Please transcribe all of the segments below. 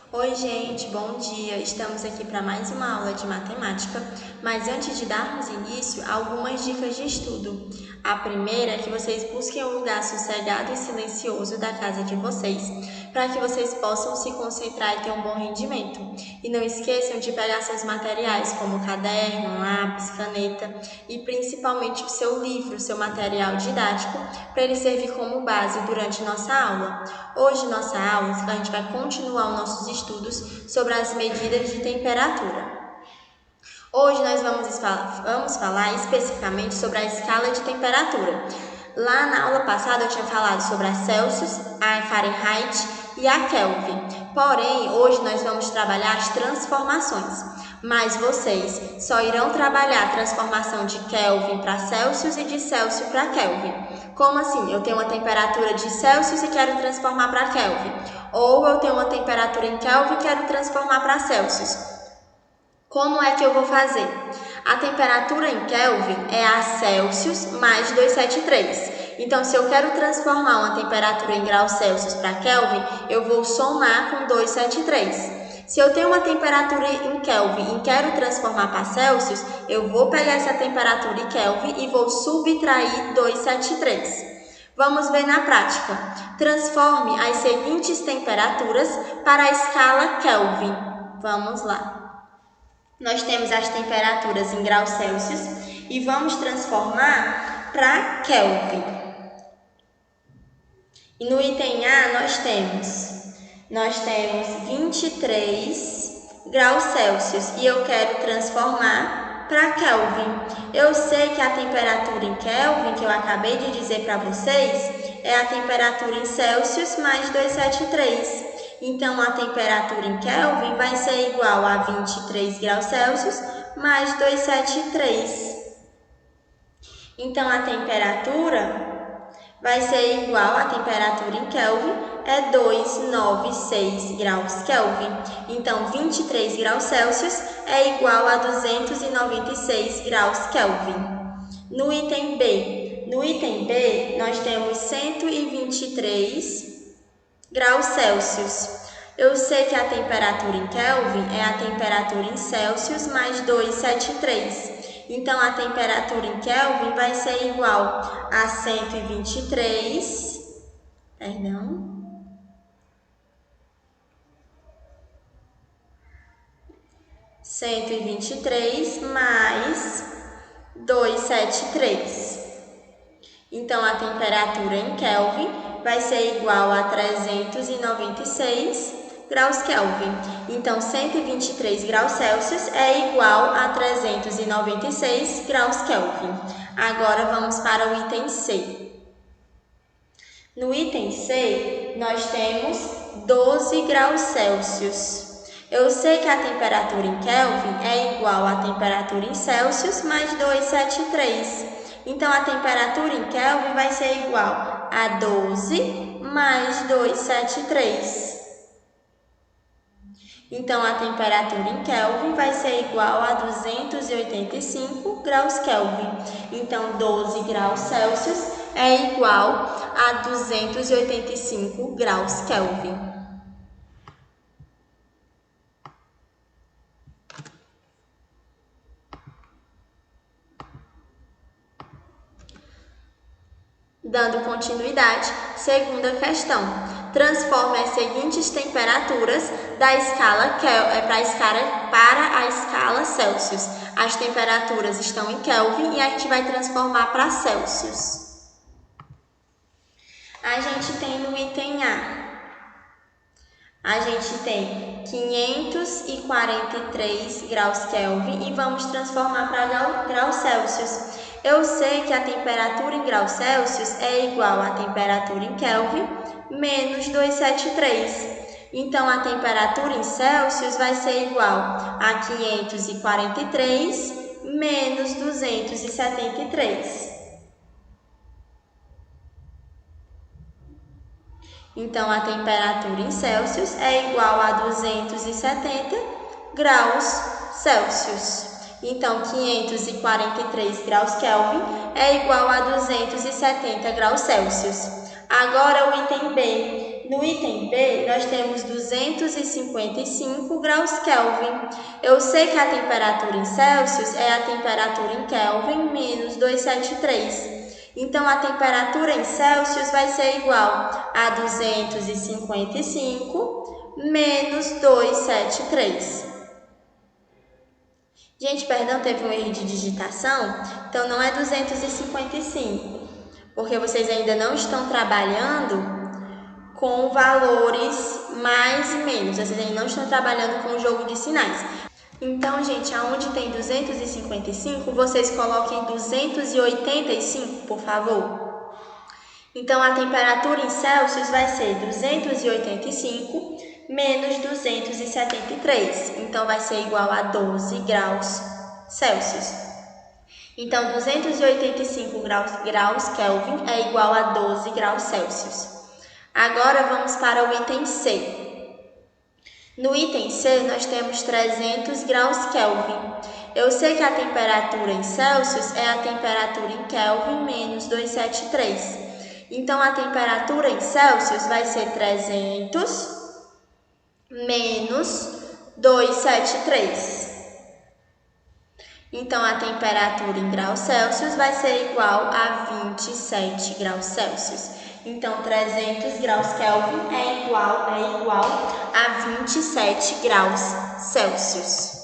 Oi, gente, bom dia! Estamos aqui para mais uma aula de matemática, mas antes de darmos início, algumas dicas de estudo. A primeira é que vocês busquem um lugar sossegado e silencioso da casa de vocês, para que vocês possam se concentrar e ter um bom rendimento. E não esqueçam de pegar seus materiais, como caderno, lápis, caneta e principalmente o seu livro, seu material didático, para ele servir como base durante nossa aula. Hoje, nossa aula, a gente vai continuar os nossos estudos sobre as medidas de temperatura. Hoje nós vamos falar especificamente sobre a escala de temperatura. Lá na aula passada eu tinha falado sobre a Celsius, a Fahrenheit e a Kelvin. Porém, hoje nós vamos trabalhar as transformações. Mas vocês só irão trabalhar a transformação de Kelvin para Celsius e de Celsius para Kelvin. Como assim? Eu tenho uma temperatura de Celsius e quero transformar para Kelvin. Ou eu tenho uma temperatura em Kelvin e quero transformar para Celsius. Como é que eu vou fazer? A temperatura em Kelvin é a Celsius mais 273. Então, se eu quero transformar uma temperatura em graus Celsius para Kelvin, eu vou somar com 273. Se eu tenho uma temperatura em Kelvin e quero transformar para Celsius, eu vou pegar essa temperatura em Kelvin e vou subtrair 273. Vamos ver na prática. Transforme as seguintes temperaturas para a escala Kelvin. Vamos lá. Nós temos as temperaturas em graus Celsius e vamos transformar para Kelvin. E no item A nós temos 23 graus Celsius e eu quero transformar para Kelvin. Eu sei que a temperatura em Kelvin, que eu acabei de dizer para vocês, é a temperatura em Celsius mais 273. Então, a temperatura em Kelvin vai ser igual a 23 graus Celsius mais 273. Então, a temperatura vai ser igual, a temperatura em Kelvin é 296 graus Kelvin. Então, 23 graus Celsius é igual a 296 graus Kelvin. No item B, nós temos 123 graus Celsius. Eu sei que a temperatura em Kelvin é a temperatura em Celsius mais 273. Então, a temperatura em Kelvin vai ser igual a 123 mais 273. Então, a temperatura em Kelvin vai ser igual a 396 graus Kelvin. Então, 123 graus Celsius é igual a 396 graus Kelvin. Agora, vamos para o item C. No item C, nós temos 12 graus Celsius. Eu sei que a temperatura em Kelvin é igual à temperatura em Celsius mais 273. Então, a temperatura em Kelvin vai ser igual a 12 mais 273. Então, a temperatura em Kelvin vai ser igual a 285 graus Kelvin. Então, 12 graus Celsius é igual a 285 graus Kelvin. Dando continuidade, segunda questão. Transforme as seguintes temperaturas da escala para a escala Celsius. As temperaturas estão em Kelvin e a gente vai transformar para Celsius. A gente tem no item a gente tem 543 graus Kelvin e vamos transformar para graus Celsius. Eu sei que a temperatura em graus Celsius é igual à temperatura em Kelvin menos 273. Então, a temperatura em Celsius vai ser igual a 543 menos 273. Então, a temperatura em Celsius é igual a 270 graus Celsius. Então, 543 graus Kelvin é igual a 270 graus Celsius. Agora, o item B. No item B, nós temos 255 graus Kelvin. Eu sei que a temperatura em Celsius é a temperatura em Kelvin menos 273. Então, a temperatura em Celsius vai ser igual a 255 menos 273. Gente, perdão, teve um erro de digitação, então não é 255, porque vocês ainda não estão trabalhando com valores mais e menos, vocês ainda não estão trabalhando com o jogo de sinais. Então, gente, aonde tem 255, vocês coloquem 285, por favor. Então, a temperatura em Celsius vai ser 285 menos 273. Então, vai ser igual a 12 graus Celsius. Então, 285 graus Kelvin é igual a 12 graus Celsius. Agora, vamos para o item C. No item C, nós temos 300 graus Kelvin. Eu sei que a temperatura em Celsius é a temperatura em Kelvin menos 273. Então, a temperatura em Celsius vai ser 300 menos 273. Então, a temperatura em graus Celsius vai ser igual a 27 graus Celsius. Então, 300 graus Kelvin é igual a 27 graus Celsius.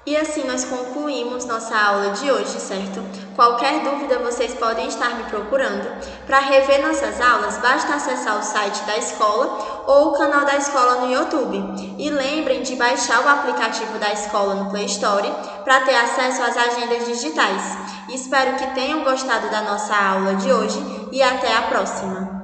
E assim nós concluímos nossa aula de hoje, certo? Qualquer dúvida vocês podem estar me procurando. Para rever nossas aulas, basta acessar o site da escola ou o canal da escola no YouTube. E lembrem de baixar o aplicativo da escola no Play Store para ter acesso às agendas digitais. Espero que tenham gostado da nossa aula de hoje e até a próxima!